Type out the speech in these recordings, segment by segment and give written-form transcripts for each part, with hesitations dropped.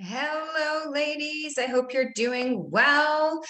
Hello, ladies. I hope you're doing well.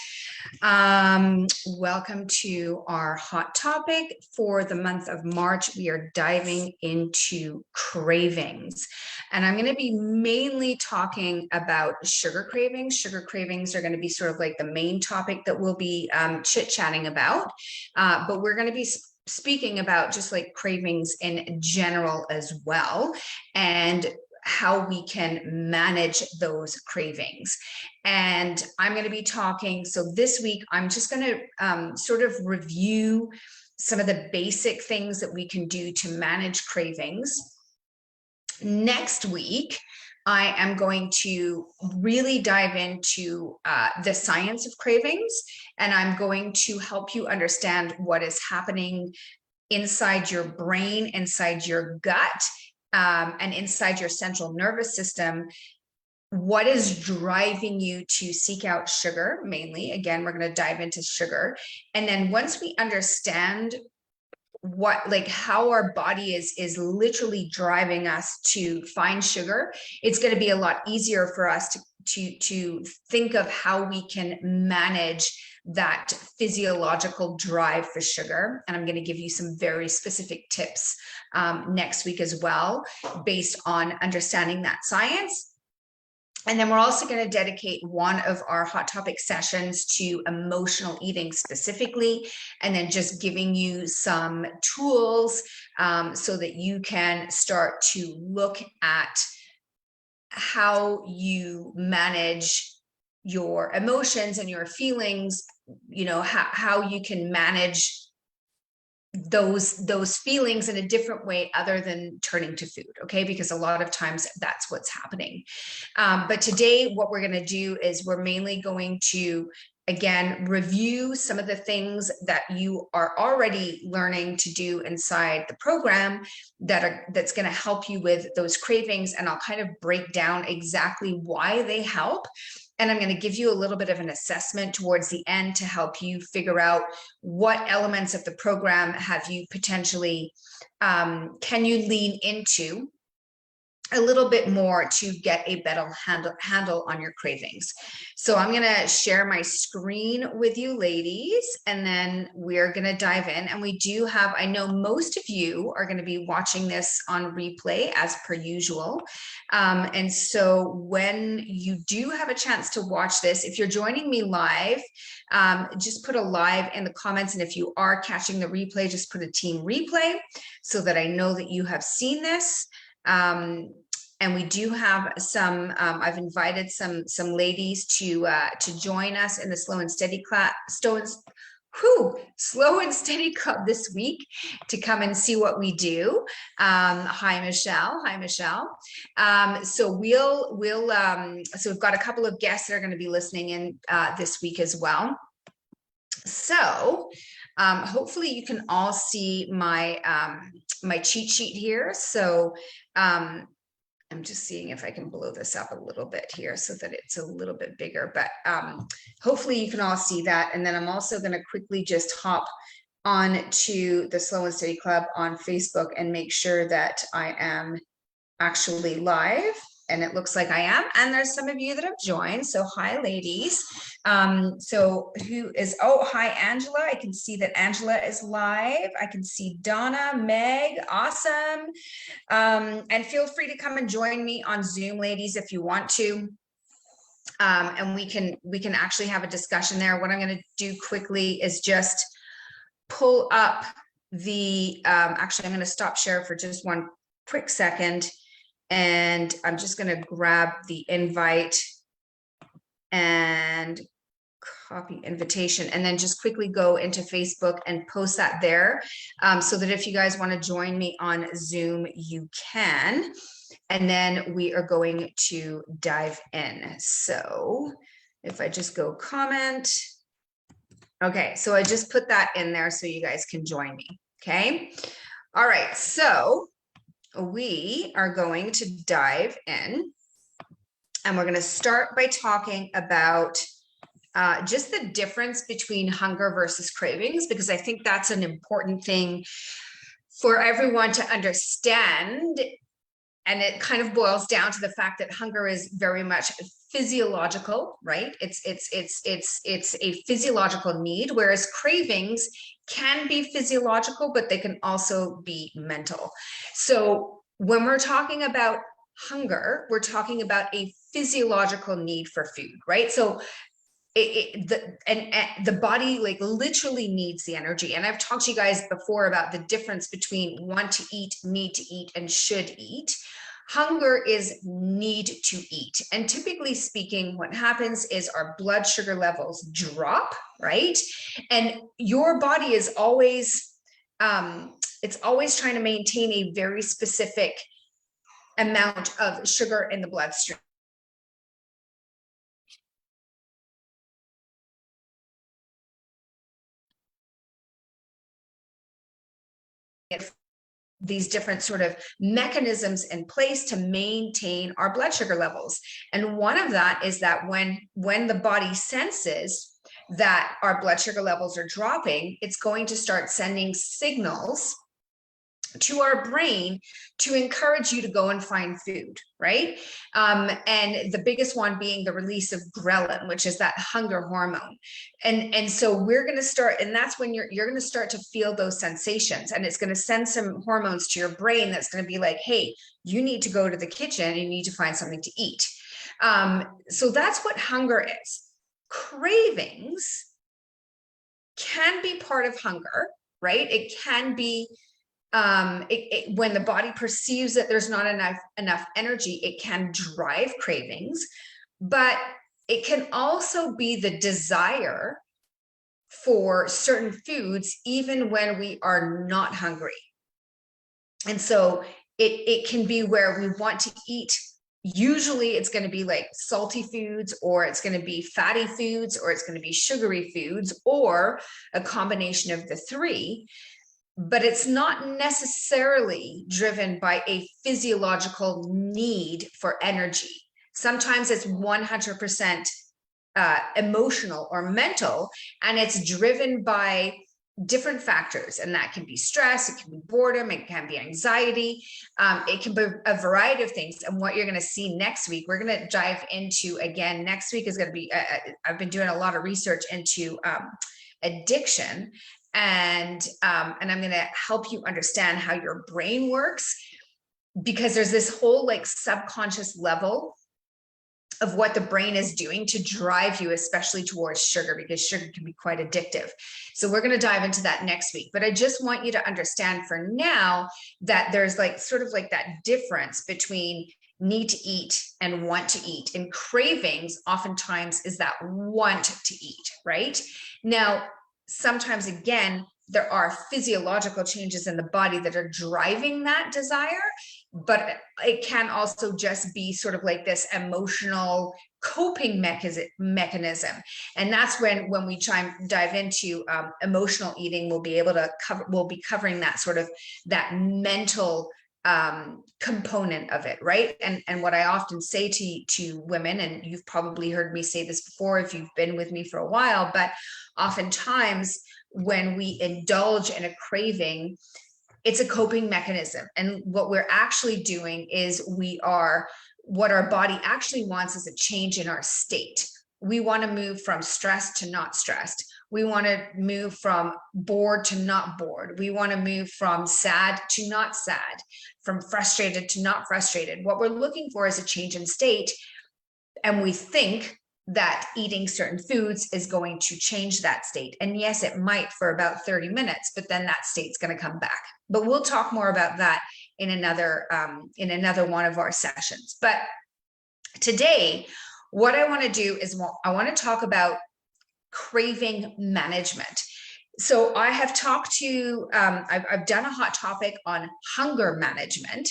Welcome to our hot topic for the month of March. We are diving into cravings, and I'm going to be mainly talking about sugar cravings. Sugar cravings are going to be sort of like the main topic that we'll be chit-chatting about, but we're going to be speaking about just like cravings in general as well. And how we can manage those cravings. And I'm going to be talking. So this week, I'm just going to sort of review some of the basic things that we can do to manage cravings. Next week, I am going to really dive into the science of cravings, and I'm going to help you understand what is happening inside your brain, inside your gut, and inside your central nervous system. What is driving you to seek out sugar mainly? Again, we're going to dive into sugar. And then once we understand how our body is literally driving us to find sugar, it's going to be a lot easier for us to think of how we can manage that physiological drive for sugar. And I'm going to give you some very specific tips next week as well, based on understanding that science. And then we're also going to dedicate one of our hot topic sessions to emotional eating specifically, and then just giving you some tools so that you can start to look at how you manage your emotions and your feelings, how you can manage those feelings in a different way other than turning to food. Okay, because a lot of times that's what's happening. But today what we're going to do is we're mainly going to again review some of the things that you are already learning to do inside the program that's going to help you with those cravings, and I'll kind of break down exactly why they help. And I'm going to give you a little bit of an assessment towards the end to help you figure out what elements of the program have you potentially, can you lean into a little bit more to get a better handle on your cravings. So I'm going to share my screen with you ladies, and then we're going to dive in. And we do have, I know most of you are going to be watching this on replay as per usual. And so when you do have a chance to watch this, if you're joining me live, just put a live in the comments. And if you are catching the replay, just put a team replay so that I know that you have seen this. And we do have some, I've invited some ladies to join us in the Slow and Steady Slow and Steady Club this week to come and see what we do. Hi, Michelle. Hi, Michelle. So so we've got a couple of guests that are going to be listening in this week as well. So hopefully you can all see my my cheat sheet here. So I'm just seeing if I can blow this up a little bit here so that it's a little bit bigger, but hopefully you can all see that. And then I'm also going to quickly just hop on to the Slow and Steady Club on Facebook and make sure that I am actually live. And it looks like I am. And there's some of you that have joined. So hi, ladies. So who is, oh, hi, Angela. I can see that Angela is live. I can see Donna, Meg, awesome. And feel free to come and join me on Zoom, ladies, if you want to. And we can actually have a discussion there. What I'm going to do quickly is just pull up the, actually, I'm going to stop share for just one quick second. And I'm just going to grab the invite and copy invitation, and then just quickly go into Facebook and post that there, so that if you guys want to join me on Zoom, you can. And then we are going to dive in. So if I just go comment. Okay, so I just put that in there so you guys can join me. Okay. All right. So we are going to dive in, and we're going to start by talking about just the difference between hunger versus cravings, because I think that's an important thing for everyone to understand and it kind of boils down to the fact that hunger is very much physiological, right? It's a physiological need, whereas cravings can be physiological, but they can also be mental. So when we're talking about hunger, we're talking about a physiological need for food, right? So the body like literally needs the energy. And I've talked to you guys before about the difference between want to eat, need to eat, and should eat. Hunger is need to eat. And typically speaking, what happens is our blood sugar levels drop, right? And your body is always, it's always trying to maintain a very specific amount of sugar in the bloodstream. These different sort of mechanisms in place to maintain our blood sugar levels. And one of that is that when the body senses that our blood sugar levels are dropping, it's going to start sending signals to our brain to encourage you to go and find food, right? And the biggest one being the release of ghrelin, which is that hunger hormone. And so we're going to start, and that's when you're going to start to feel those sensations, and it's going to send some hormones to your brain that's going to be like, hey, you need to go to the kitchen and you need to find something to eat. So that's what hunger is. Cravings can be part of hunger, right? It can be when the body perceives that there's not enough energy, it can drive cravings, but it can also be the desire for certain foods, even when we are not hungry. And so it can be where we want to eat. Usually it's going to be like salty foods, or it's going to be fatty foods, or it's going to be sugary foods, or a combination of the three. But it's not necessarily driven by a physiological need for energy. Sometimes it's 100% emotional or mental, and it's driven by different factors. And that can be stress, it can be boredom, it can be anxiety, it can be a variety of things. And what you're going to see next week, we're going to dive into, again, next week is going to be, I've been doing a lot of research into addiction. And I'm going to help you understand how your brain works, because there's this whole like subconscious level of what the brain is doing to drive you, especially towards sugar, because sugar can be quite addictive. So we're going to dive into that next week. But I just want you to understand for now that there's like sort of like that difference between need to eat and want to eat. And cravings oftentimes is that want to eat, right? Now, sometimes, again, there are physiological changes in the body that are driving that desire, but it can also just be sort of like this emotional coping mechanism. And that's when we dive into emotional eating, we'll be able to we'll be covering that sort of that mental component of it, right? And what I often say to women, and you've probably heard me say this before if you've been with me for a while, but oftentimes when we indulge in a craving, it's a coping mechanism. And what we're actually doing is what our body actually wants is a change in our state. We want to move from stressed to not stressed. We want to move from bored to not bored. We want to move from sad to not sad, from frustrated to not frustrated. What we're looking for is a change in state. And we think that eating certain foods is going to change that state. And yes, it might for about 30 minutes, but then that state's going to come back. But we'll talk more about that in another one of our sessions. But today, what I want to do is I want to talk about craving management. So I have talked to, I've done a hot topic on hunger management,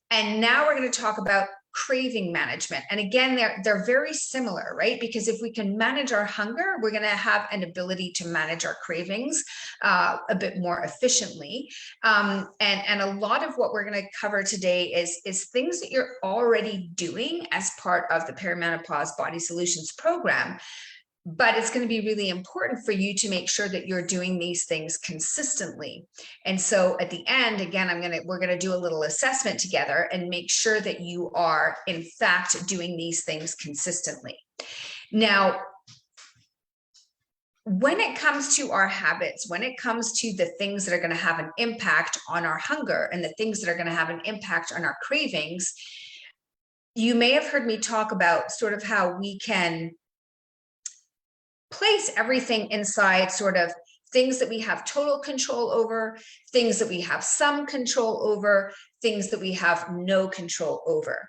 and now we're going to talk about craving management. And again, they're very similar, right? Because if we can manage our hunger, we're going to have an ability to manage our cravings a bit more efficiently. And a lot of what we're going to cover today is things that you're already doing as part of the Perimenopause Body Solutions program But it's going to be really important for you to make sure that you're doing these things consistently. And so at the end, again, we're going to do a little assessment together and make sure that you are in fact doing these things consistently. Now, when it comes to our habits, when it comes to the things that are going to have an impact on our hunger and the things that are going to have an impact on our cravings, you may have heard me talk about sort of how we can place everything inside sort of things that we have total control over, things that we have some control over, things that we have no control over.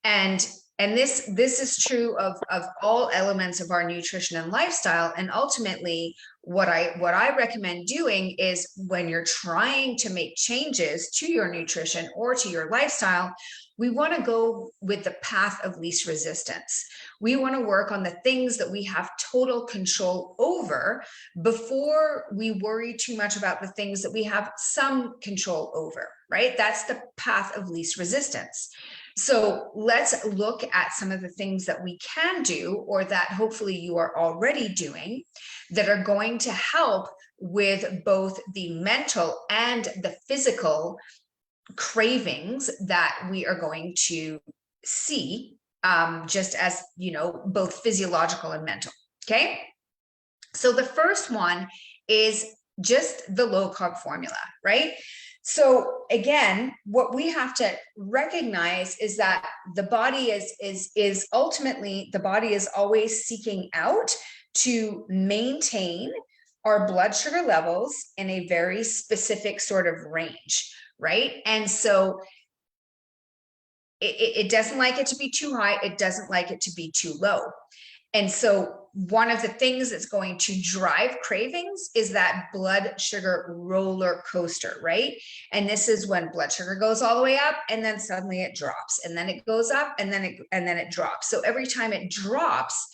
And this is true of all elements of our nutrition and lifestyle. And ultimately, what I recommend doing is when you're trying to make changes to your nutrition or to your lifestyle, we want to go with the path of least resistance. We want to work on the things that we have total control over before we worry too much about the things that we have some control over, right? That's the path of least resistance. So let's look at some of the things that we can do, or that hopefully you are already doing, that are going to help with both the mental and the physical cravings that we are going to see, just as, both physiological and mental. Okay. So the first one is just the low carb formula, right? So again, what we have to recognize is that the body is ultimately, the body is always seeking out to maintain our blood sugar levels in a very specific sort of range, right? And so it doesn't like it to be too high. It doesn't like it to be too low. And so one of the things that's going to drive cravings is that blood sugar roller coaster, right? And this is when blood sugar goes all the way up and then suddenly it drops, and then it goes up and then it drops. So every time it drops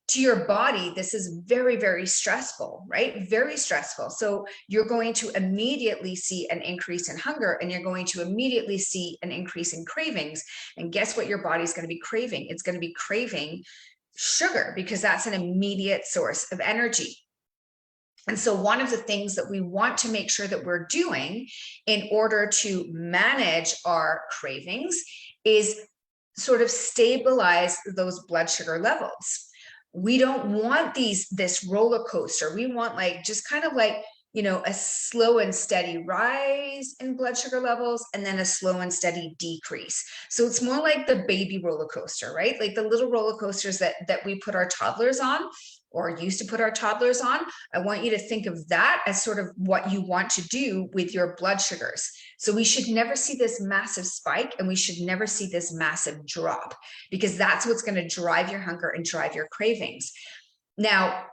to your body, this is very, very stressful, right? Very stressful. So you're going to immediately see an increase in hunger, and you're going to immediately see an increase in cravings. And guess what your body's going to be craving? It's going to be craving sugar, because that's an immediate source of energy. And so one of the things that we want to make sure that we're doing in order to manage our cravings is sort of stabilize those blood sugar levels. We don't want this roller coaster. We want just kind of a slow and steady rise in blood sugar levels, and then a slow and steady decrease. So it's more like the baby roller coaster, right? Like the little roller coasters that we put our toddlers on, or used to put our toddlers on. I want you to think of that as sort of what you want to do with your blood sugars. So we should never see this massive spike, and we should never see this massive drop, because that's what's going to drive your hunger and drive your cravings. Now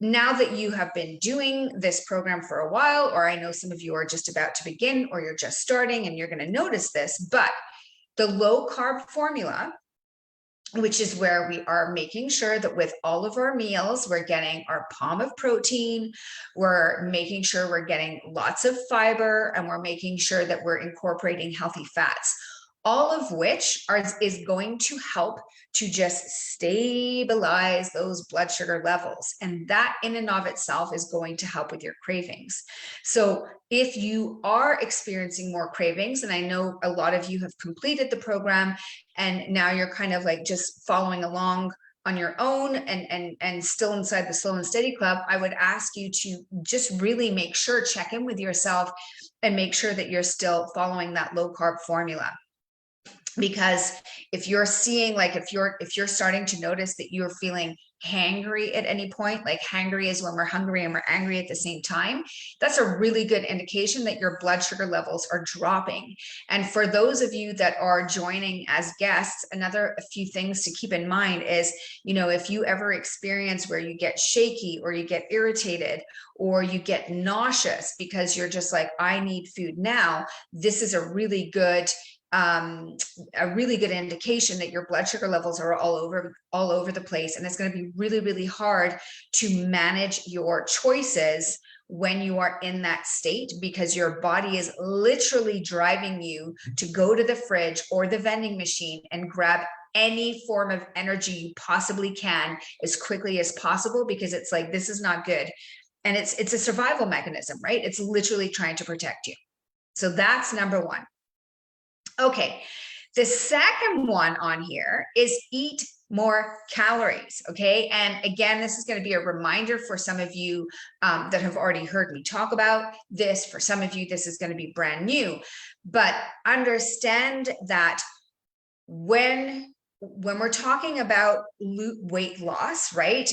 that you have been doing this program for a while, or I know some of you are just about to begin, or you're just starting and you're going to notice this, but the low carb formula, which is where we are making sure that with all of our meals, we're getting our palm of protein, we're making sure we're getting lots of fiber, and we're making sure that we're incorporating healthy fats, all of which is going to help to just stabilize those blood sugar levels. And that in and of itself is going to help with your cravings. So if you are experiencing more cravings, and I know a lot of you have completed the program and now you're kind of just following along on your own and still inside the Slow and Steady Club, I would ask you to just really make sure, check in with yourself and make sure that you're still following that low carb formula. Because if you're seeing, if you're starting to notice that you're feeling hangry at any point, like hangry is when we're hungry and we're angry at the same time, that's a really good indication that your blood sugar levels are dropping. And for those of you that are joining as guests, a few things to keep in mind is, if you ever experience where you get shaky or you get irritated or you get nauseous because you're just like, I need food now, this is a really good indication that your blood sugar levels are all over the place. And it's going to be really, really hard to manage your choices when you are in that state, because your body is literally driving you to go to the fridge or the vending machine and grab any form of energy you possibly can as quickly as possible, because it's like, this is not good. And it's a survival mechanism, right? It's literally trying to protect you. So that's number one. Okay. The second one on here is eat more calories. Okay. And again, this is going to be a reminder for some of you that have already heard me talk about this. For some of you, this is going to be brand new, but understand that when we're talking about weight loss, right?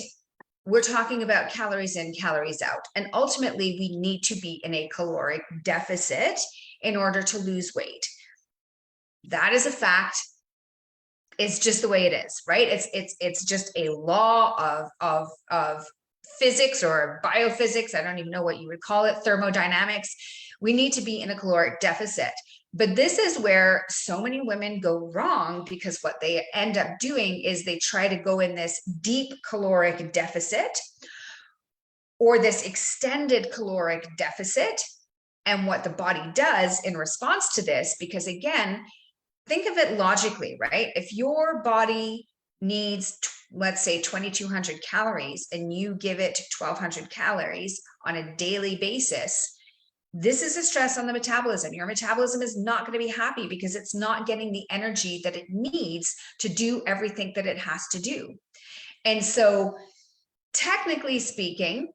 We're talking about calories in, calories out. And ultimately, we need to be in a caloric deficit in order to lose weight. That is a fact. It's just the way it is, right? It's just a law of physics or biophysics. I don't even know what you would call it, thermodynamics. We need to be in a caloric deficit. But this is where so many women go wrong, because what they end up doing is they try to go in this deep caloric deficit or this extended caloric deficit. And what the body does in response to this, because again, think of it logically, right? If your body needs, let's say 2,200 calories and you give it 1,200 calories on a daily basis, this is a stress on the metabolism. Your metabolism is not going to be happy because it's not getting the energy that it needs to do everything that it has to do. And so technically speaking,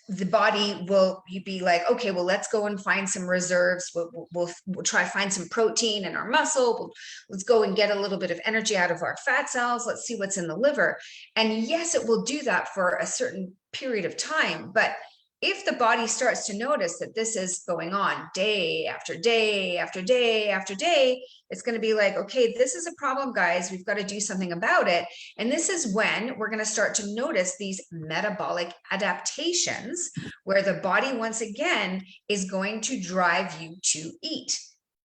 the body will be like, okay, well, let's go and find some reserves. We'll try to find some protein in our muscle. Let's go and get a little bit of energy out of our fat cells. Let's see what's in the liver. And yes, it will do that for a certain period of time. But if the body starts to notice that this is going on day after day after day after day, it's going to be like, okay, this is a problem, guys. We've got to do something about it. And this is when we're going to start to notice these metabolic adaptations, where the body, once again, is going to drive you to eat.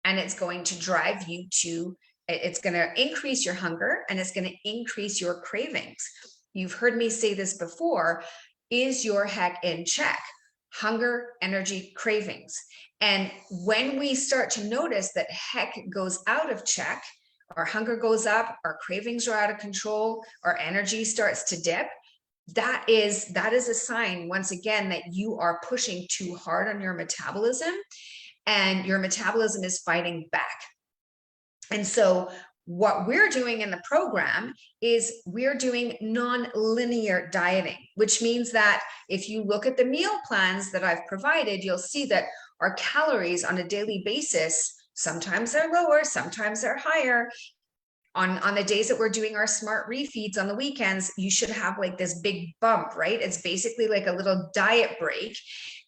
And it's going to drive you to, it's going to increase your hunger, and it's going to increase your cravings. You've heard me say this before. Is your heck in check? Hunger, energy, cravings. And when we start to notice that heck goes out of check, our hunger goes up, our cravings are out of control, our energy starts to dip, that is a sign, once again, that you are pushing too hard on your metabolism, and your metabolism is fighting back. And so what we're doing in the program is we're doing non-linear dieting, which means that if you look at the meal plans that I've provided, you'll see that our calories on a daily basis, sometimes they're lower, sometimes they're higher. On the days that we're doing our smart refeeds on the weekends, you should have like this big bump, right? It's basically like a little diet break.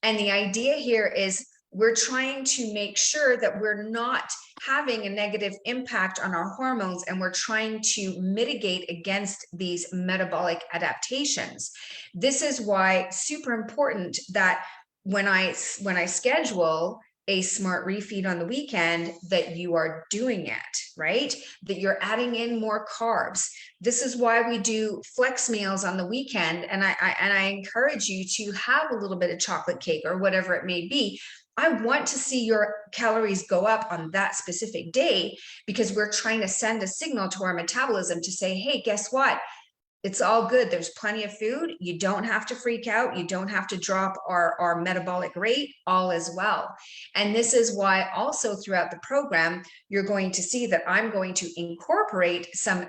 And the idea here is we're trying to make sure that we're not having a negative impact on our hormones, and we're trying to mitigate against these metabolic adaptations. This is why super important that when I schedule a smart refeed on the weekend, that you are doing it, right? That you're adding in more carbs. This is why we do flex meals on the weekend. And I encourage you to have a little bit of chocolate cake or whatever it may be. I want to see your calories go up on that specific day, because we're trying to send a signal to our metabolism to say, hey, guess what? It's all good. There's plenty of food. You don't have to freak out. You don't have to drop our metabolic rate. All is well. And this is why also throughout the program, you're going to see that I'm going to incorporate some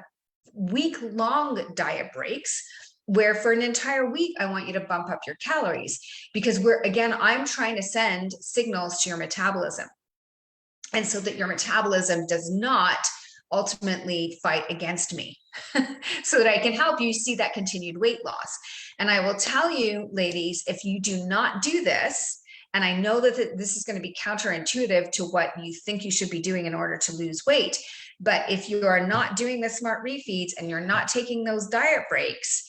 week-long diet breaks, where for an entire week, I want you to bump up your calories, because I'm trying to send signals to your metabolism. And so that your metabolism does not ultimately fight against me, so that I can help you see that continued weight loss. And I will tell you, ladies, if you do not do this, and I know that this is going to be counterintuitive to what you think you should be doing in order to lose weight, but if you are not doing the smart refeeds and you're not taking those diet breaks,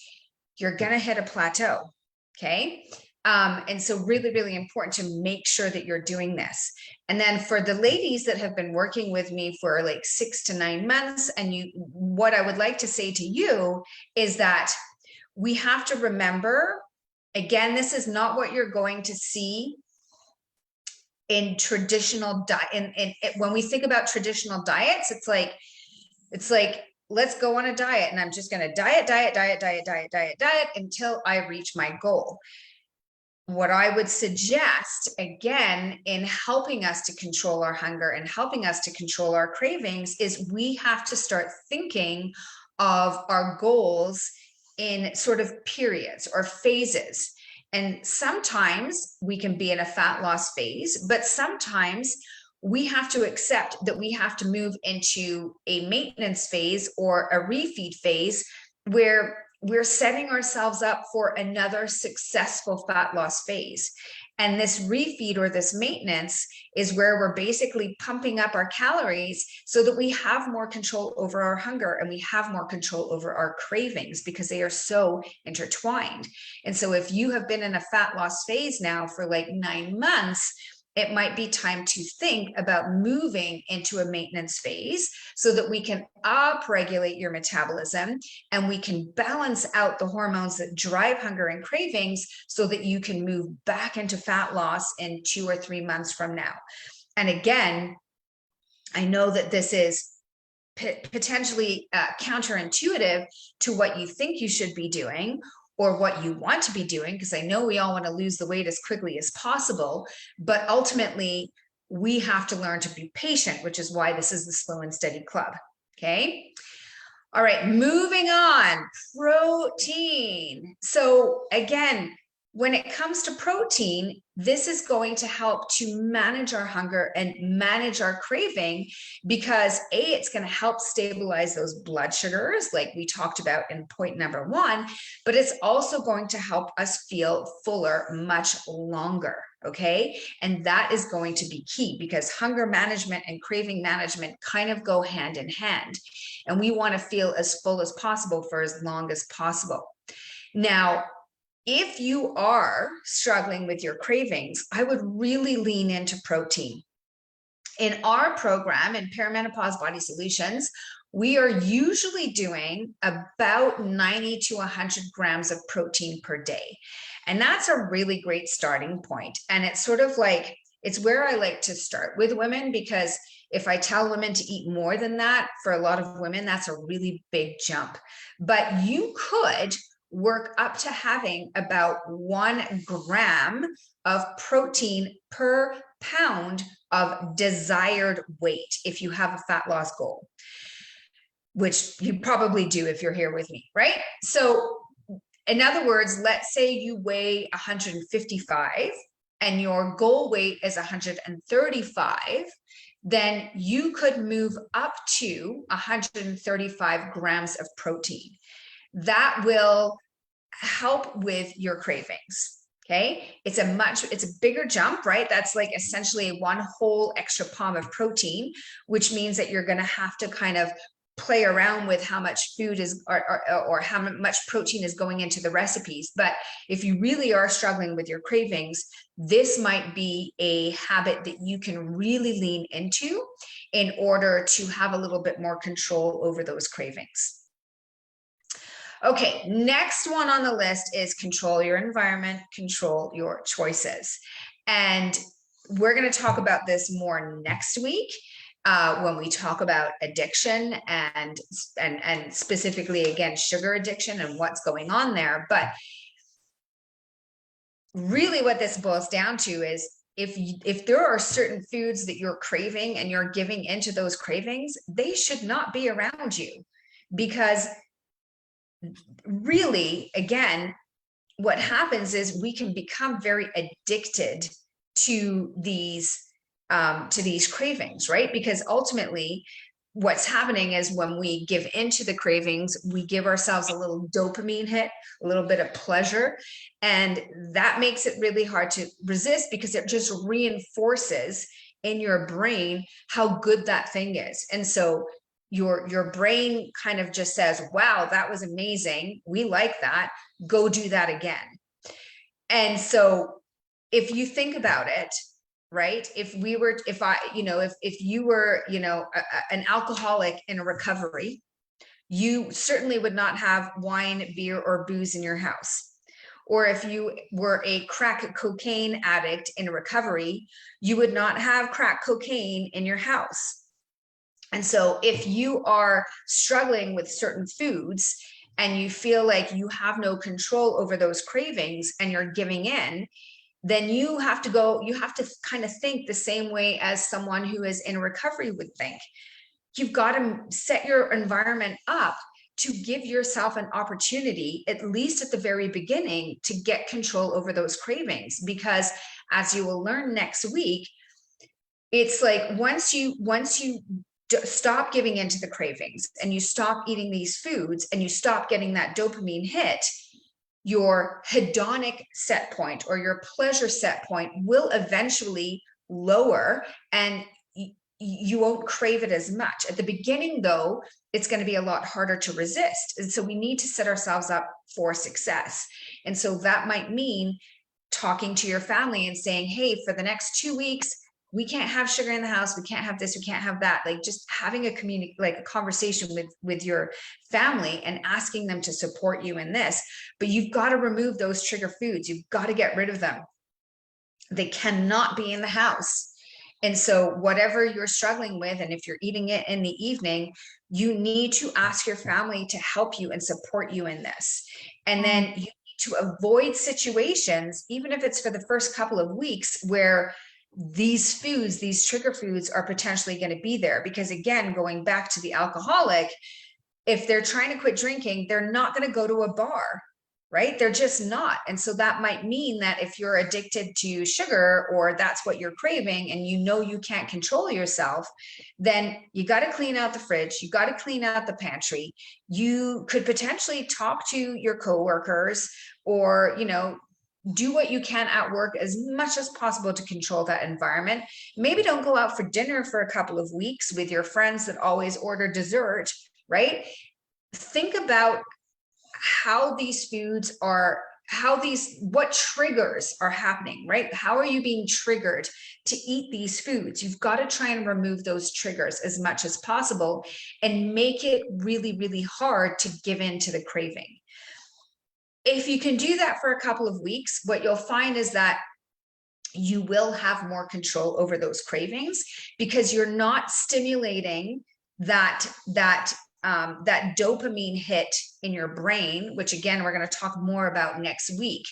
you're going to hit a plateau. Okay. And so really, really important to make sure that you're doing this. And then for the ladies that have been working with me for like 6 to 9 months, and what I would like to say to you is that we have to remember, again, this is not what you're going to see in traditional diet. When we think about traditional diets, it's like let's go on a diet. And I'm just going to diet until I reach my goal. What I would suggest, again, in helping us to control our hunger and helping us to control our cravings, is we have to start thinking of our goals in sort of periods or phases. And sometimes we can be in a fat loss phase, but sometimes we have to accept that we have to move into a maintenance phase or a refeed phase where we're setting ourselves up for another successful fat loss phase. And this refeed or this maintenance is where we're basically pumping up our calories so that we have more control over our hunger and we have more control over our cravings, because they are so intertwined. And so if you have been in a fat loss phase now for like 9 months, it might be time to think about moving into a maintenance phase so that we can upregulate your metabolism and we can balance out the hormones that drive hunger and cravings so that you can move back into fat loss in 2 or 3 months from now. And again, I know that this is potentially counterintuitive to what you think you should be doing or what you want to be doing, because I know we all want to lose the weight as quickly as possible, but ultimately we have to learn to be patient, which is why this is the Slow and Steady Club. Okay. All right, moving on, protein. So again, when it comes to protein, this is going to help to manage our hunger and manage our craving, because it's going to help stabilize those blood sugars like we talked about in point number 1, but it's also going to help us feel fuller much longer. Okay. And that is going to be key, because hunger management and craving management kind of go hand in hand. And we want to feel as full as possible for as long as possible. Now, if you are struggling with your cravings, I would really lean into protein. In our program in Perimenopause Body Solutions, we are usually doing about 90 to 100 grams of protein per day. And that's a really great starting point. And it's sort of like, it's where I like to start with women, because if I tell women to eat more than that, for a lot of women, that's a really big jump. But you could work up to having about 1 gram of protein per pound of desired weight if you have a fat loss goal, which you probably do if you're here with me, right? So in other words, let's say you weigh 155 and your goal weight is 135, then you could move up to 135 grams of protein. That will help with your cravings. Okay. It's a bigger jump, right? That's like essentially 1 whole extra palm of protein, which means that you're going to have to kind of play around with how much food is or how much protein is going into the recipes. But if you really are struggling with your cravings, this might be a habit that you can really lean into in order to have a little bit more control over those cravings. Okay, next one on the list is control your environment, control your choices. And we're going to talk about this more next week when we talk about addiction and specifically, again, sugar addiction and what's going on there. But really what this boils down to is if there are certain foods that you're craving and you're giving into those cravings, they should not be around you, because really, again, what happens is we can become very addicted to these cravings, right? Because ultimately what's happening is when we give into the cravings, we give ourselves a little dopamine hit, a little bit of pleasure. And that makes it really hard to resist, because it just reinforces in your brain how good that thing is. And so your brain kind of just says, wow, that was amazing. We like that. Go do that again. And so if you think about it, right? If you were, an alcoholic in a recovery, you certainly would not have wine, beer, or booze in your house. Or if you were a crack cocaine addict in a recovery, you would not have crack cocaine in your house. And so if you are struggling with certain foods and you feel like you have no control over those cravings and you're giving in, then you have to kind of think the same way as someone who is in recovery would think. You've got to set your environment up to give yourself an opportunity, at least at the very beginning, to get control over those cravings. Because as you will learn next week, it's like once you stop giving into the cravings and you stop eating these foods and you stop getting that dopamine hit, your hedonic set point or your pleasure set point will eventually lower, and you won't crave it as much. At the beginning, though, it's going to be a lot harder to resist. And so we need to set ourselves up for success. And so that might mean talking to your family and saying, hey, for the next 2 weeks, we can't have sugar in the house. We can't have this. We can't have that. Like just having a conversation with your family and asking them to support you in this. But you've got to remove those trigger foods. You've got to get rid of them. They cannot be in the house. And so whatever you're struggling with, and if you're eating it in the evening, you need to ask your family to help you and support you in this. And then you need to avoid situations, even if it's for the first couple of weeks, where these foods, these trigger foods are potentially going to be there. Because again, going back to the alcoholic, if they're trying to quit drinking, they're not going to go to a bar, right? They're just not. And so that might mean that if you're addicted to sugar or that's what you're craving and you know you can't control yourself, then you got to clean out the fridge. You got to clean out the pantry. You could potentially talk to your coworkers or, do what you can at work as much as possible to control that environment. Maybe don't go out for dinner for a couple of weeks with your friends that always order dessert, right? Think about how these foods are, what triggers are happening, right? How are you being triggered to eat these foods? You've got to try and remove those triggers as much as possible and make it really, really hard to give in to the craving. If you can do that for a couple of weeks, what you'll find is that you will have more control over those cravings because you're not stimulating that dopamine hit in your brain, which again, we're going to talk more about next week.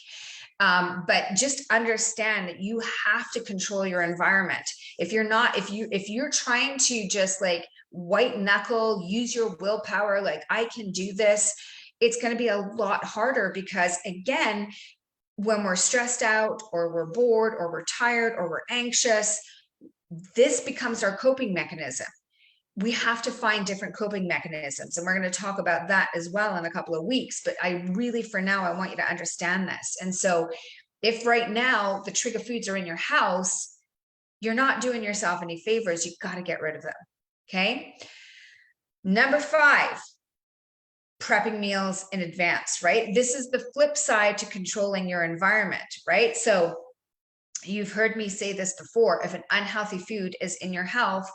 But just understand that you have to control your environment. If you're trying to just like white knuckle, use your willpower, like I can do this, it's going to be a lot harder because again, when we're stressed out or we're bored or we're tired or we're anxious, this becomes our coping mechanism. We have to find different coping mechanisms. And we're going to talk about that as well in a couple of weeks. But I really, for now, I want you to understand this. And so if right now the trigger foods are in your house, you're not doing yourself any favors. You've got to get rid of them. Okay. Number 5, prepping meals in advance, right? This is the flip side to controlling your environment, right? So you've heard me say this before. If an unhealthy food is in your house,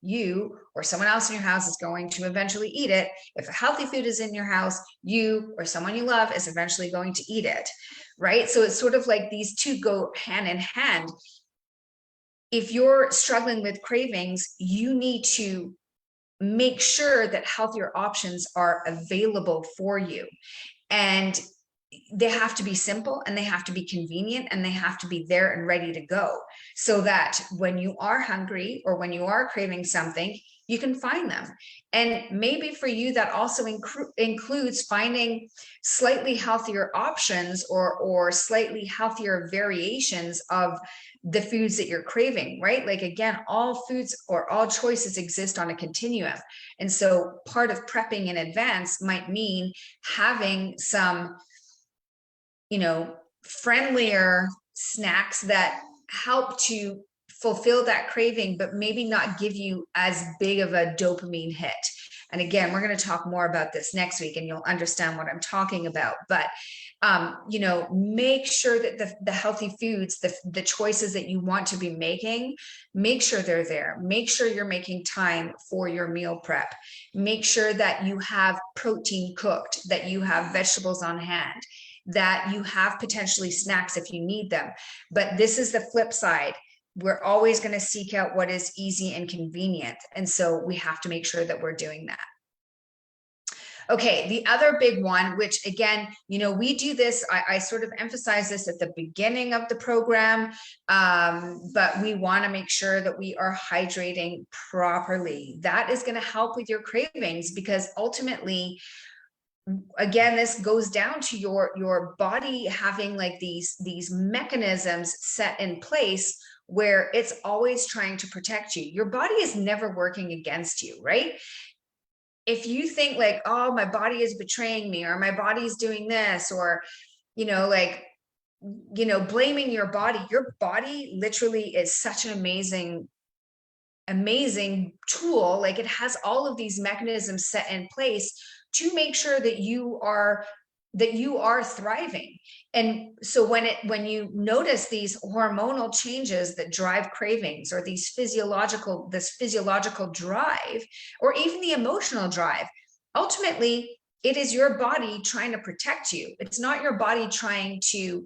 you or someone else in your house is going to eventually eat it. If a healthy food is in your house, you or someone you love is eventually going to eat it, right? So it's sort of like these two go hand in hand. If you're struggling with cravings, you need to make sure that healthier options are available for you. And they have to be simple and they have to be convenient and they have to be there and ready to go so that when you are hungry or when you are craving something, you can find them. And maybe for you, that also includes finding slightly healthier options or slightly healthier variations of the foods that you're craving, right? Like again, all foods or all choices exist on a continuum. And so part of prepping in advance might mean having some friendlier snacks that help to fulfill that craving, but maybe not give you as big of a dopamine hit. And again, we're going to talk more about this next week and you'll understand what I'm talking about. But, make sure that the healthy foods, the choices that you want to be making, make sure they're there. Make sure you're making time for your meal prep. Make sure that you have protein cooked, that you have vegetables on hand, that you have potentially snacks if you need them. But this is the flip side. we're always going to seek out what is easy and convenient. And so we have to make sure that we're doing that. Okay, the other big one, which again, we do this, I sort of emphasize this at the beginning of the program, but we want to make sure that we are hydrating properly. That is going to help with your cravings, because ultimately, again, this goes down to your body having like these mechanisms set in place where it's always trying to protect you. Your body is never working against you, right? If you think like, oh, my body is betraying me, or my body's doing this, or, blaming your body literally is such an amazing tool. Like, it has all of these mechanisms set in place to make sure that you are thriving. And so when you notice these hormonal changes that drive cravings, or this physiological drive, or even the emotional drive, ultimately it is your body trying to protect you. It's not your body trying to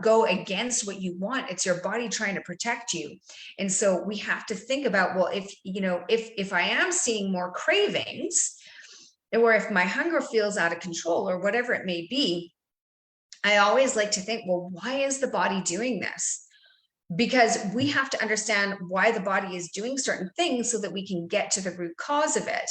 go against what you want. It's your body trying to protect you. And so we have to think about, well, if I am seeing more cravings, or if my hunger feels out of control, or whatever it may be, I always like to think, well, why is the body doing this? Because we have to understand why the body is doing certain things so that we can get to the root cause of it.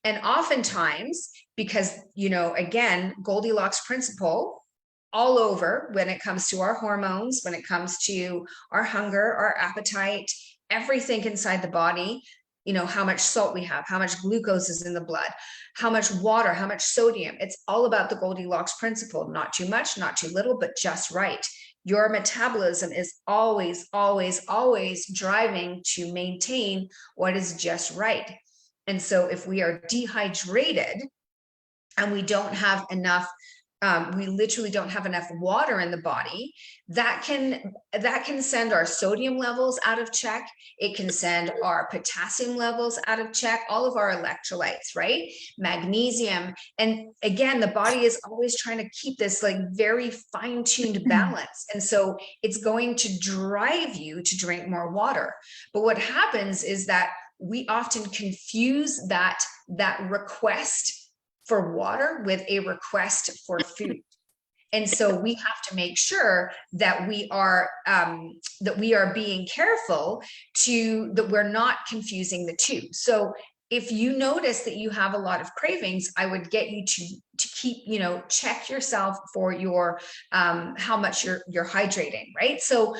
And oftentimes, because, again, Goldilocks principle all over when it comes to our hormones, when it comes to our hunger, our appetite, everything inside the body, how much salt we have, how much glucose is in the blood, how much water, how much sodium. It's all about the Goldilocks principle. Not too much, not too little, but just right. Your metabolism is always, always, always driving to maintain what is just right. And so if we are dehydrated and we don't have enough, we literally don't have enough water in the body, that can send our sodium levels out of check. It can send our potassium levels out of check, all of our electrolytes, right? Magnesium. And again, the body is always trying to keep this like very fine-tuned balance. And so it's going to drive you to drink more water. But what happens is that we often confuse that request for water with a request for food. And so we have to make sure that we are being careful that we're not confusing the two. So if you notice that you have a lot of cravings, I would get you to keep, check yourself for your how much you're hydrating, right? So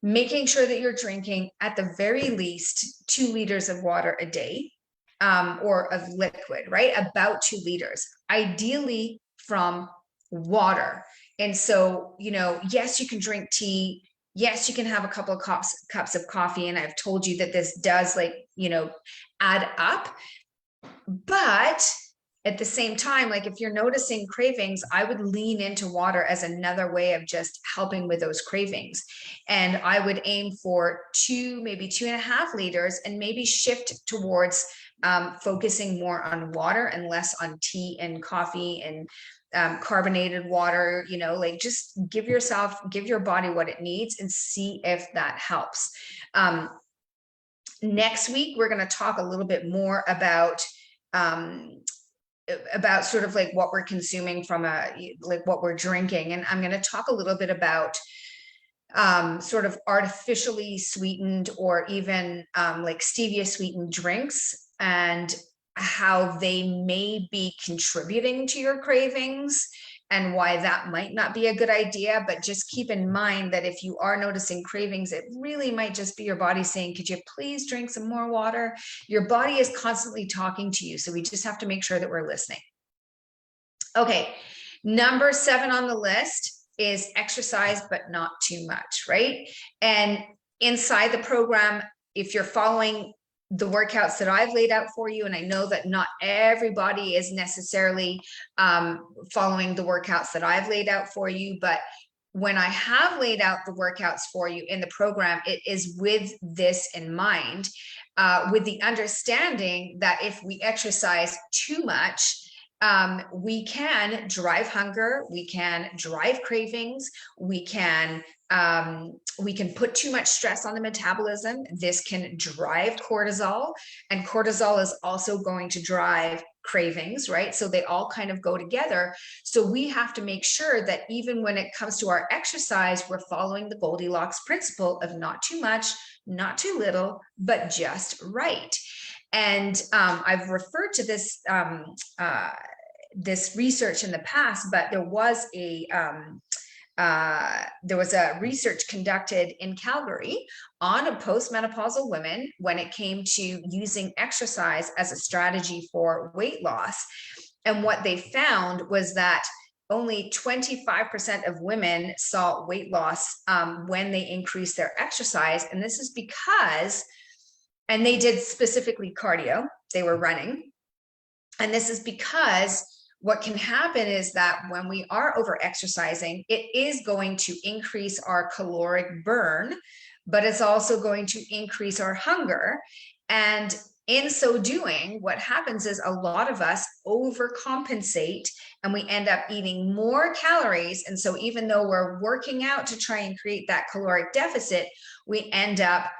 making sure that you're drinking at the very least 2 liters of water a day. Or of liquid, right? About 2 liters, ideally from water. And so, yes, you can drink tea. Yes, you can have a couple of cups of coffee. And I've told you that this does add up. But at the same time, like if you're noticing cravings, I would lean into water as another way of just helping with those cravings. And I would aim for 2, maybe 2.5 liters, and maybe shift towards focusing more on water and less on tea and coffee and carbonated water. Just give your body what it needs and see if that helps. Next week, we're going to talk a little bit more about sort of like what we're consuming from what we're drinking. And I'm going to talk a little bit about sort of artificially sweetened, or even like stevia sweetened drinks, and how they may be contributing to your cravings, and why that might not be a good idea. But just keep in mind that if you are noticing cravings, it really might just be your body saying, could you please drink some more water? Your body is constantly talking to you. So we just have to make sure that we're listening. Okay. Number 7 on the list is exercise, but not too much, right? And inside the program, if you're following the workouts that I've laid out for you, and I know that not everybody is necessarily following the workouts that I've laid out for you, but when I have laid out the workouts for you in the program, it is with this in mind, with the understanding that if we exercise too much, we can drive hunger, we can drive cravings, we can put too much stress on the metabolism. This can drive cortisol, and cortisol is also going to drive cravings, right? So they all kind of go together. So we have to make sure that even when it comes to our exercise, we're following the Goldilocks principle of not too much, not too little, but just right. And I've referred to this this research in the past, but there was a research conducted in Calgary on a postmenopausal women when it came to using exercise as a strategy for weight loss. And what they found was that only 25% of women saw weight loss when they increased their exercise. And this is because, and they did specifically cardio, they were running. And this is because what can happen is that when we are over exercising, it is going to increase our caloric burn, but it's also going to increase our hunger. And in so doing, what happens is a lot of us overcompensate and we end up eating more calories. And so even though we're working out to try and create that caloric deficit, we end up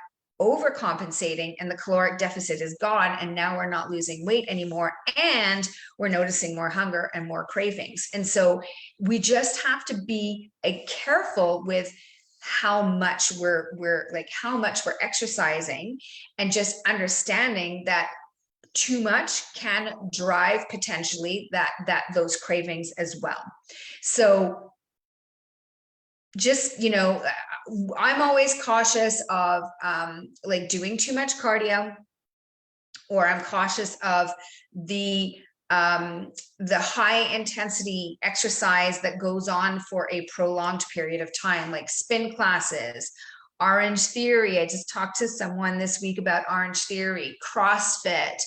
overcompensating and the caloric deficit is gone, and now we're not losing weight anymore, and we're noticing more hunger and more cravings. And so we just have to be careful with how much we're exercising, and just understanding that too much can drive potentially those cravings as well. So just, I'm always cautious of like doing too much cardio, or I'm cautious of the high intensity exercise that goes on for a prolonged period of time, like spin classes, Orange Theory. I just talked to someone this week about Orange Theory, CrossFit,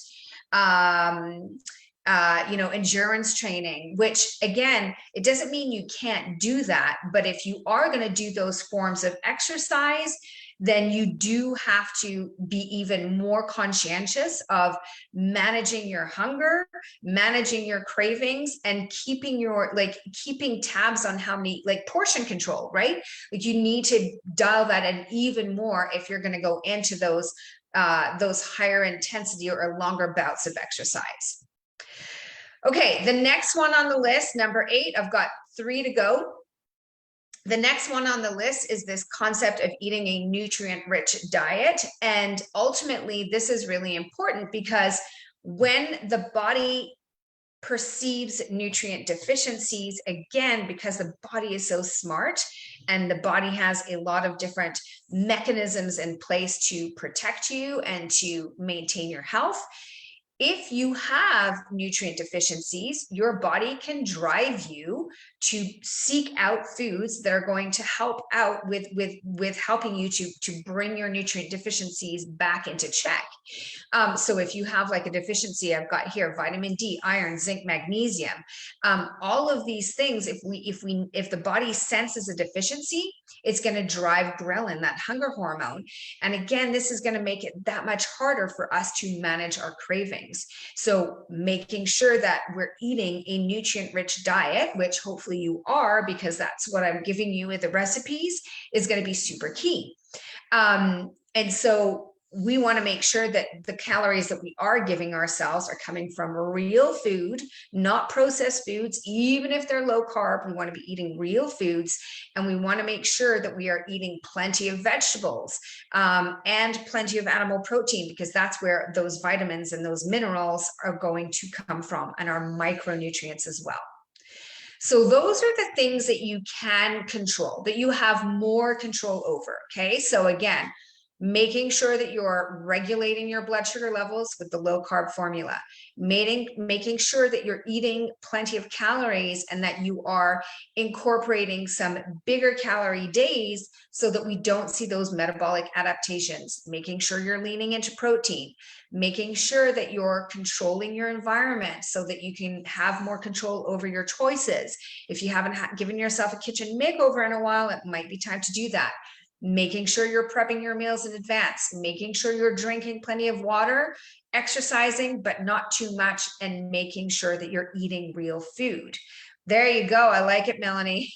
endurance training, which again, it doesn't mean you can't do that. But if you are going to do those forms of exercise, then you do have to be even more conscientious of managing your hunger, managing your cravings, and keeping tabs on how many, like portion control, right? Like you need to dial that in even more if you're going to go into those higher intensity or longer bouts of exercise. Okay, the next one on the list, number 8, I've got 3 to go. The next one on the list is this concept of eating a nutrient-rich diet. And ultimately, this is really important because when the body perceives nutrient deficiencies, again, because the body is so smart and the body has a lot of different mechanisms in place to protect you and to maintain your health. If you have nutrient deficiencies, your body can drive you to seek out foods that are going to help out with helping you to bring your nutrient deficiencies back into check. So if you have like a deficiency, I've got here vitamin D, iron, zinc, magnesium, all of these things. If the body senses a deficiency, it's going to drive ghrelin, that hunger hormone. And again, this is going to make it that much harder for us to manage our cravings. So making sure that we're eating a nutrient-rich diet, which hopefully you are, because that's what I'm giving you with the recipes, is going to be super key. And so we want to make sure that the calories that we are giving ourselves are coming from real food, not processed foods. Even if they're low carb, we want to be eating real foods, and we want to make sure that we are eating plenty of vegetables and plenty of animal protein, because that's where those vitamins and those minerals are going to come from, and our micronutrients as well. So those are the things that you can control, that you have more control over. Okay, so again, making sure that you're regulating your blood sugar levels with the low carb formula, making sure that you're eating plenty of calories and that you are incorporating some bigger calorie days so that we don't see those metabolic adaptations, making sure you're leaning into protein, making sure that you're controlling your environment so that you can have more control over your choices. If you haven't given yourself a kitchen makeover in a while, it might be time to do that. making sure you're prepping your meals in advance, making sure you're drinking plenty of water, exercising, but not too much, and making sure that you're eating real food. There you go. I like it, Melanie.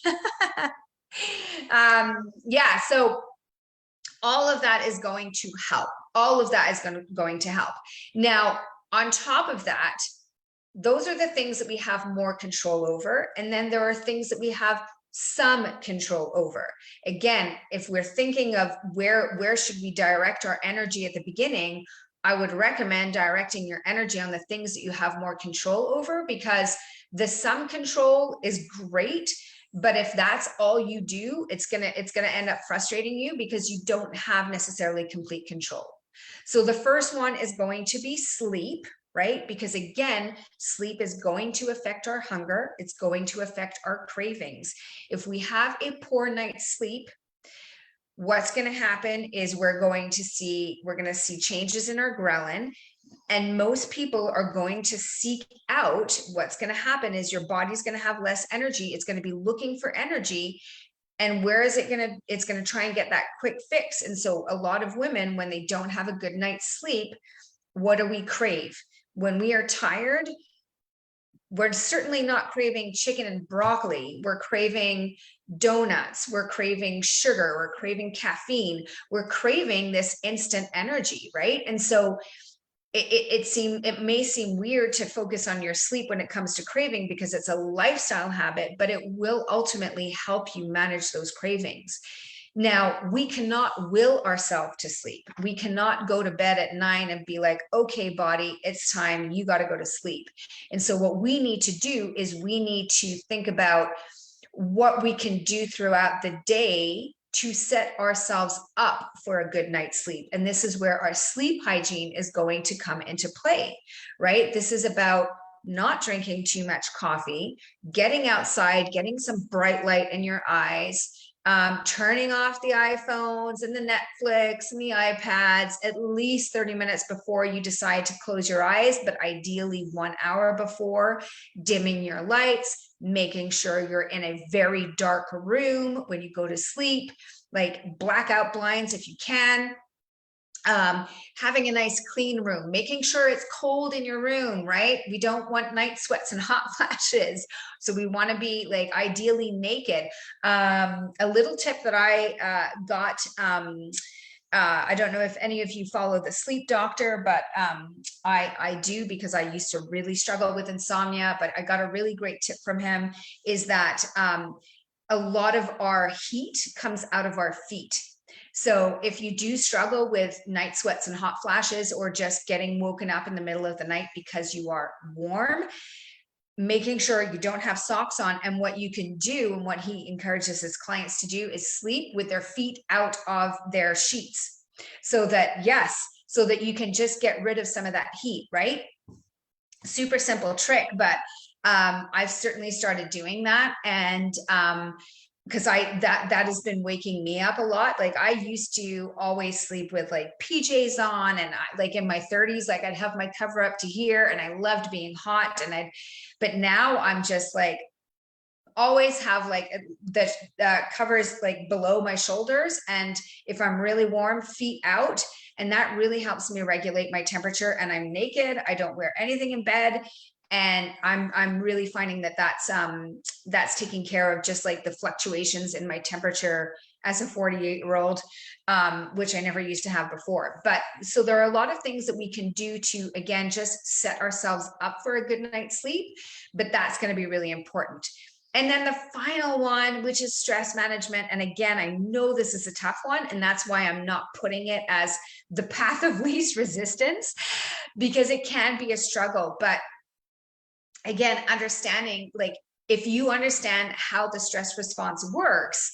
Yeah, so all of that is going to help. All of that is going to help. Now, on top of that, those are the things that we have more control over. And then there are things that we have some control over. Again, if we're thinking of where should we direct our energy at the beginning, I would recommend directing your energy on the things that you have more control over, because the some control is great, but if that's all you do, it's gonna end up frustrating you because you don't have necessarily complete control. So the first one is going to be sleep, right? Because again, sleep is going to affect our hunger. It's going to affect our cravings. If we have a poor night's sleep, what's going to happen is we're going to see changes in our ghrelin. And most people are going to seek out, what's going to happen is your body's going to have less energy. It's going to be looking for energy. And where is it going to, it's going to try and get that quick fix. And so a lot of women, when they don't have a good night's sleep, what do we crave? When we are tired, we're certainly not craving chicken and broccoli. We're craving donuts. We're craving sugar. We're craving caffeine. We're craving this instant energy, right? And so it may seem weird to focus on your sleep when it comes to craving because it's a lifestyle habit, but it will ultimately help you manage those cravings. Now, we cannot will ourselves to sleep. We cannot go to bed at 9 and be like, okay, body, it's time, you got to go to sleep. And so what we need to do is we need to think about what we can do throughout the day to set ourselves up for a good night's sleep. And this is where our sleep hygiene is going to come into play, right? This is about not drinking too much coffee, getting outside, getting some bright light in your eyes, turning off the iPhones and the Netflix and the iPads at least 30 minutes before you decide to close your eyes, but ideally 1 hour before, dimming your lights, making sure you're in a very dark room when you go to sleep, like blackout blinds if you can. Having a nice clean room, making sure it's cold in your room, right? We don't want night sweats and hot flashes. So we want to be like ideally naked. A little tip that I got, I don't know if any of you follow the sleep doctor, but I do, because I used to really struggle with insomnia, but I got a really great tip from him, is that a lot of our heat comes out of our feet. So if you do struggle with night sweats and hot flashes, or just getting woken up in the middle of the night because you are warm, making sure you don't have socks on. And what you can do, and what he encourages his clients to do, is sleep with their feet out of their sheets. So that, so that you can just get rid of some of that heat, right? Super simple trick, but I've certainly started doing that. And because that has been waking me up a lot. Like I used to always sleep with like PJs on, and like in my 30s, like I'd have my cover up to here, and I loved being hot. But now I'm just like, always have like the covers like below my shoulders, and if I'm really warm, feet out. And that really helps me regulate my temperature. And I'm naked. I don't wear anything in bed. And I'm really finding that that's taking care of just like the fluctuations in my temperature as a 48-year-old, which I never used to have before. But so there are a lot of things that we can do to, again, just set ourselves up for a good night's sleep, but that's going to be really important. And then the final one, which is stress management. And again, I know this is a tough one, and that's why I'm not putting it as the path of least resistance, because it can be a struggle. But again, understanding, like, if you understand how the stress response works,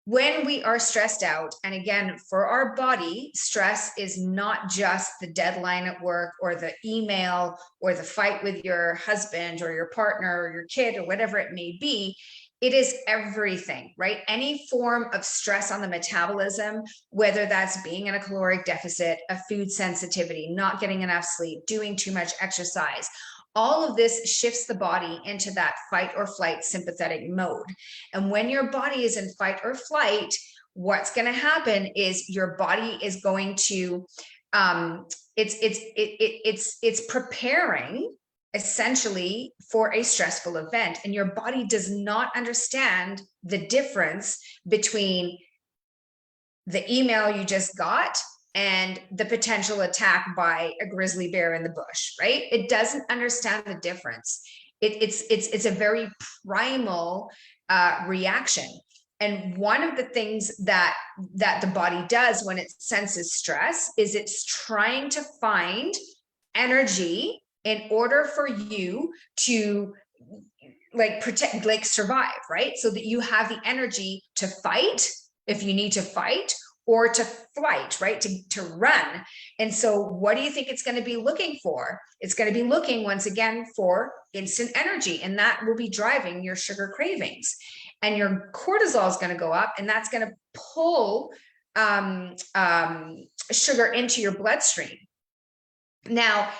when we are stressed out, and again, for our body, stress is not just the deadline at work, or the email, or the fight with your husband or your partner or your kid, or whatever it may be. It is everything, right? Any form of stress on the metabolism, whether that's being in a caloric deficit, a food sensitivity, not getting enough sleep, doing too much exercise, all of this shifts the body into that fight or flight sympathetic mode. And when your body is in fight or flight, what's going to happen is your body is going to, it's preparing essentially for a stressful event, and your body does not understand the difference between the email you just got and the potential attack by a grizzly bear in the bush, right? It doesn't understand the difference. It's a very primal reaction. And one of the things that the body does when it senses stress is it's trying to find energy in order for you to like protect, like survive, right? So that you have the energy to fight if you need to fight, or to flight, right? To run. And so what do you think it's going to be looking for? It's going to be looking once again for instant energy, and that will be driving your sugar cravings. And your cortisol is going to go up, and that's going to pull sugar into your bloodstream. Now,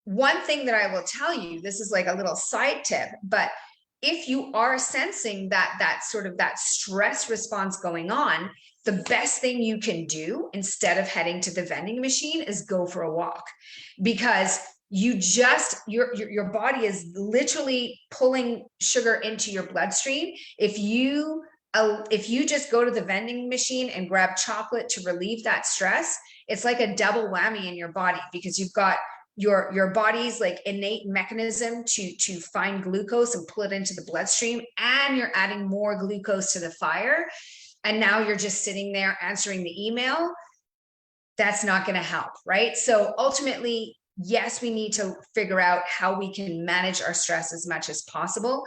one thing that I will tell you, this is like a little side tip, but if you are sensing that sort of that stress response going on, the best thing you can do instead of heading to the vending machine is go for a walk, because your body is literally pulling sugar into your bloodstream. If you just go to the vending machine and grab chocolate to relieve that stress, it's like a double whammy in your body, because you've got your body's like innate mechanism to find glucose and pull it into the bloodstream, and you're adding more glucose to the fire, and now you're just sitting there answering the email. That's not going to help, right? So ultimately, yes, we need to figure out how we can manage our stress as much as possible.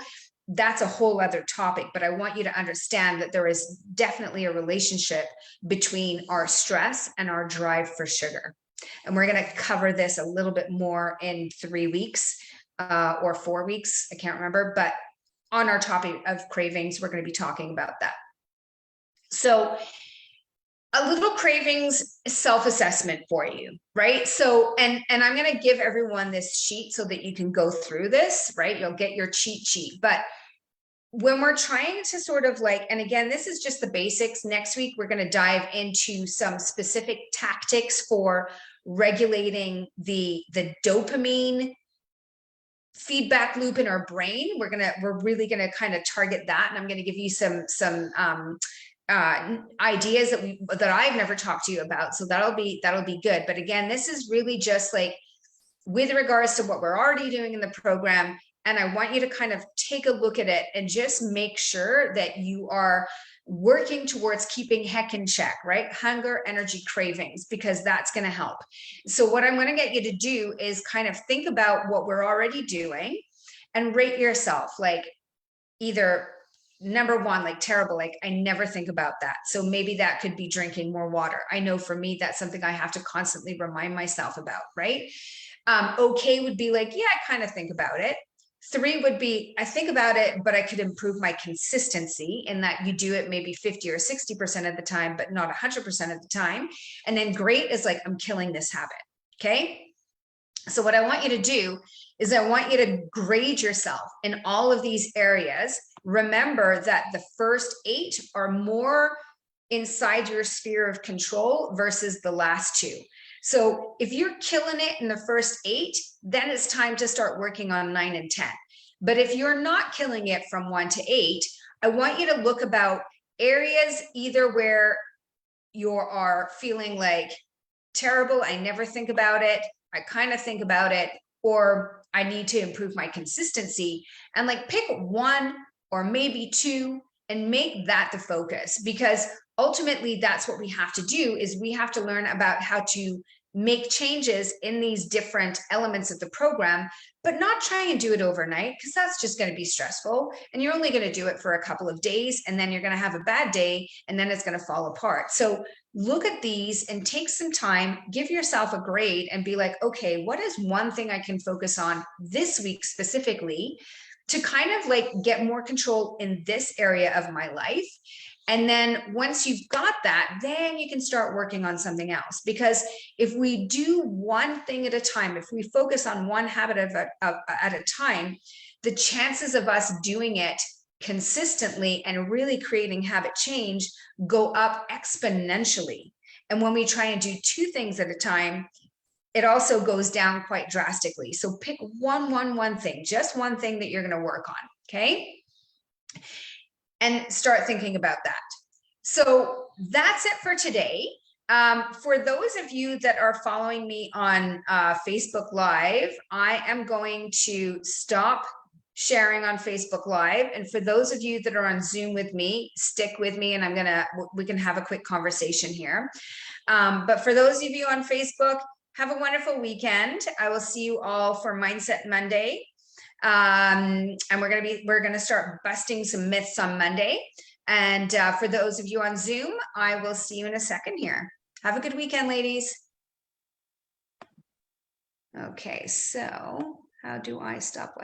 That's a whole other topic, but I want you to understand that there is definitely a relationship between our stress and our drive for sugar. And we're going to cover this a little bit more in 3 weeks or 4 weeks. I can't remember, but on our topic of cravings, we're going to be talking about that. So a little cravings self-assessment for you, right? So, and I'm going to give everyone this sheet so that you can go through this, right? You'll get your cheat sheet. But when we're trying to sort of like, and again, this is just the basics. Next week, we're going to dive into some specific tactics for regulating the dopamine feedback loop in our brain. We're really going to kind of target that. And I'm going to give you some ideas that I've never talked to you about. So that'll be good. But again, this is really just like with regards to what we're already doing in the program. And I want you to kind of take a look at it and just make sure that you are working towards keeping heck in check, right? Hunger, energy, cravings, because that's going to help. So what I'm going to get you to do is kind of think about what we're already doing and rate yourself, like either number one, like terrible, like I never think about that. So maybe that could be drinking more water. I know for me, that's something I have to constantly remind myself about, right? Okay would be like, yeah, I kind of think about it. 3 would be, I think about it, but I could improve my consistency in that you do it maybe 50 or 60% of the time, but not 100% of the time. And then great is like, I'm killing this habit. Okay. So what I want you to do is I want you to grade yourself in all of these areas. Remember that the first 8 are more inside your sphere of control versus the last 2. So if you're killing it in the first 8, then it's time to start working on 9 and 10. But if you're not killing it from 1 to 8, I want you to look about areas either where you are feeling like terrible, I never think about it, I kind of think about it, or I need to improve my consistency, and like pick 1 or maybe 2 and make that the focus, because ultimately that's what we have to do, is we have to learn about how to make changes in these different elements of the program, but not try and do it overnight, because that's just going to be stressful. And you're only going to do it for a couple of days, and then you're going to have a bad day, and then it's going to fall apart. So look at these and take some time, give yourself a grade and be like, okay, what is one thing I can focus on this week specifically to kind of like get more control in this area of my life? And then once you've got that, then you can start working on something else. Because if we do one thing at a time, if we focus on one habit at a time, the chances of us doing it consistently and really creating habit change go up exponentially. And when we try and do two things at a time, it also goes down quite drastically. So pick one thing, just one thing that you're going to work on. Okay. And start thinking about that. So that's it for today. For those of you that are following me on Facebook Live, I am going to stop sharing on Facebook Live. And for those of you that are on Zoom with me, stick with me and we can have a quick conversation here. But for those of you on Facebook, have a wonderful weekend. I will see you all for Mindset Monday. And we're gonna start busting some myths on Monday. And for those of you on Zoom, I will see you in a second here. Have a good weekend, ladies. Okay, so how do I stop?